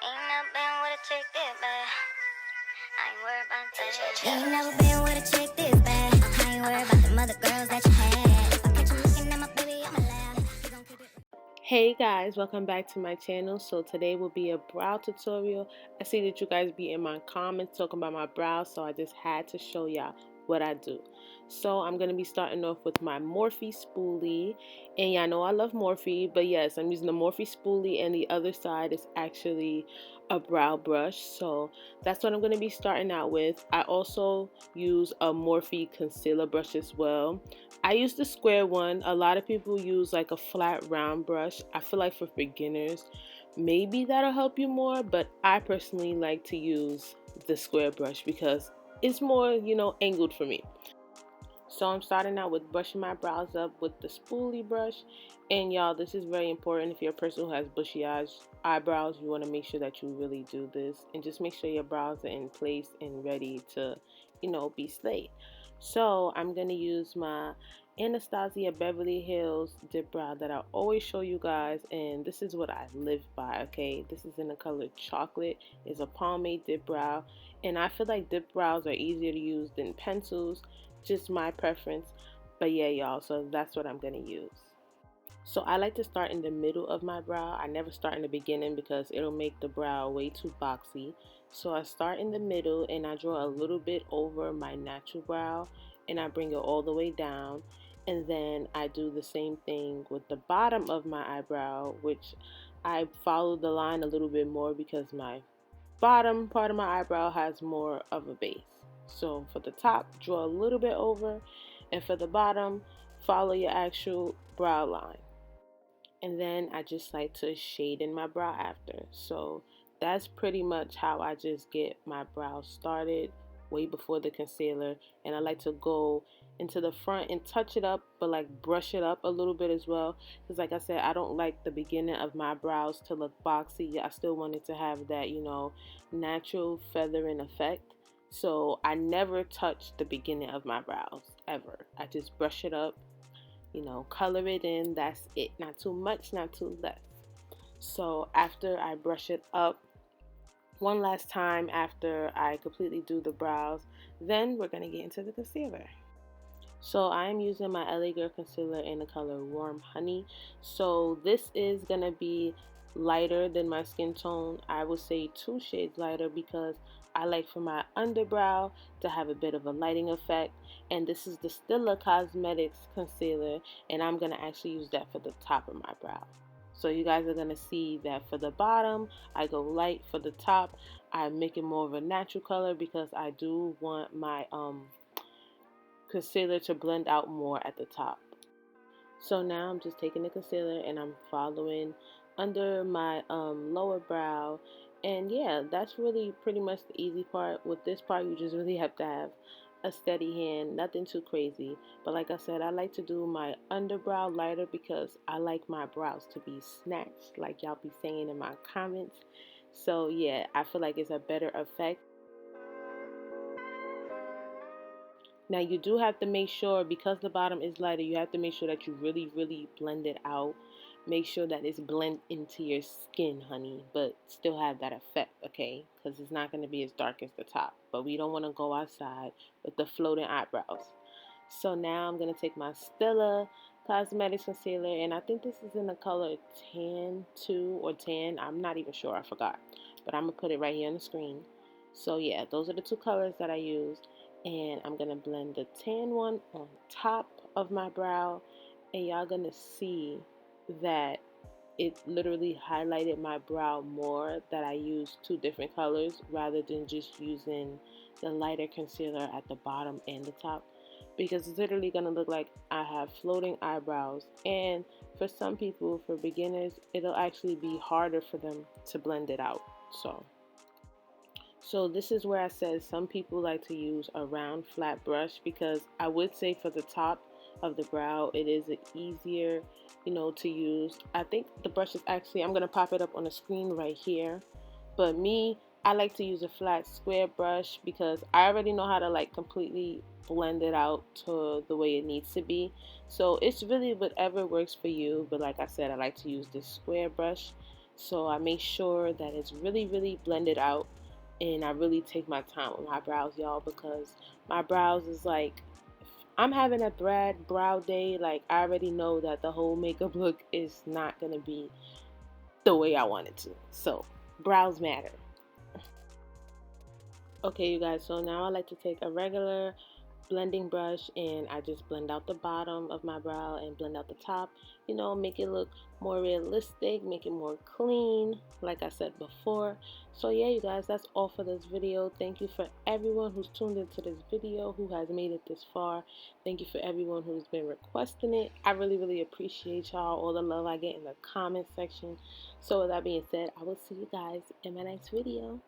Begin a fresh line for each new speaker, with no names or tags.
Ain't never been with a chick this bad. I ain't worried about that. Ain't never been with a chick this bad. I ain't worried about them other girls that you had. If I catch you looking at my baby, I'ma laugh. You gon' keep it.
Hey guys, welcome back to my channel. So today will be a brow tutorial. I see that you guys be in my comments talking about my brows, so I just had to show y'all what I do. So I'm going to be starting off with my Morphe spoolie, and y'all know I love Morphe, but yes, I'm using the Morphe spoolie, and the other side is actually a brow brush. So that's what I'm going to be starting out with. I also use a Morphe concealer brush as well. I use the square one. A lot of people use like a flat round brush. I feel like for beginners, maybe that'll help you more, but I personally like to use the square brush because it's more, angled for me. So I'm starting out with brushing my brows up with the spoolie brush. And y'all, this is very important. If you're a person who has bushy eyebrows, you want to make sure that you really do this. And just make sure your brows are in place and ready to, be slayed. So I'm going to use my Anastasia Beverly Hills dip brow that I always show you guys. And this is what I live by, okay? This is in the color chocolate. It's a pomade dip brow. And I feel like dip brows are easier to use than pencils. Just my preference, but yeah, y'all, so that's what I'm gonna use. So I like to start in the middle of my brow. I never start in the beginning because it'll make the brow way too boxy. So I start in the middle and I draw a little bit over my natural brow and I bring it all the way down, and then I do the same thing with the bottom of my eyebrow, which I follow the line a little bit more because my bottom part of my eyebrow has more of a base. So for the top, draw a little bit over, and for the bottom, follow your actual brow line. And then I just like to shade in my brow after. So that's pretty much how I just get my brows started way before the concealer. And I like to go into the front and touch it up, but like brush it up a little bit as well, because like I said, I don't like the beginning of my brows to look boxy. I still want it to have that, natural feathering effect. So I never touch the beginning of my brows ever. I just brush it up, color it in. That's it. Not too much, not too less. So after I brush it up one last time, after I completely do the brows, then we're going to get into the concealer. So I am using my LA Girl concealer in the color Warm Honey. So this is going to be lighter than my skin tone. I would say 2 shades lighter because I like for my underbrow to have a bit of a lighting effect. And this is the STILA Cosmetics concealer, and I'm going to actually use that for the top of my brow. So you guys are going to see that for the bottom, I go light. For the top, I make it more of a natural color because I do want my concealer to blend out more at the top. So now I'm just taking the concealer and I'm following under my lower brow, and yeah, that's really pretty much the easy part. With this part, you just really have to have a steady hand, nothing too crazy. But like I said, I like to do my underbrow lighter because I like my brows to be snatched, like y'all be saying in my comments. So yeah, I feel like it's a better effect. Now you do have to make sure, because the bottom is lighter, you have to make sure that you really, really blend it out. Make sure that it's blend into your skin, honey, but still have that effect, okay? Because it's not going to be as dark as the top. But we don't want to go outside with the floating eyebrows. So now I'm going to take my STILA Cosmetics Concealer, and I think this is in the color Tan 2 or Tan. I'm not even sure. I forgot. But I'm going to put it right here on the screen. So yeah, those are the 2 colors that I used. And I'm going to blend the tan one on top of my brow. And y'all going to see that it literally highlighted my brow more, that I used 2 different colors rather than just using the lighter concealer at the bottom and the top. Because it's literally going to look like I have floating eyebrows. And for some people, for beginners, it'll actually be harder for them to blend it out. So this is where I said some people like to use a round flat brush, because I would say for the top of the brow it is easier, to use. I think the brush is actually, I'm going to pop it up on the screen right here. But me, I like to use a flat square brush because I already know how to like completely blend it out to the way it needs to be. So it's really whatever works for you. But like I said, I like to use this square brush. So I make sure that it's really blended out, and I really take my time with my brows, y'all, because my brows is like, if I'm having a bad brow day, like I already know that the whole makeup look is not gonna be the way I want it to. So brows matter. Okay, you guys, so now I like to take a regular blending brush and I just blend out the bottom of my brow and blend out the top, you know, make it look more realistic, make it more clean, like I said before. So yeah, you guys, that's all for this video. Thank you for everyone who's tuned into this video, who has made it this far. Thank you for everyone who's been requesting it. I really appreciate y'all, all the love I get in the comment section. So with that being said, I will see you guys in my next video.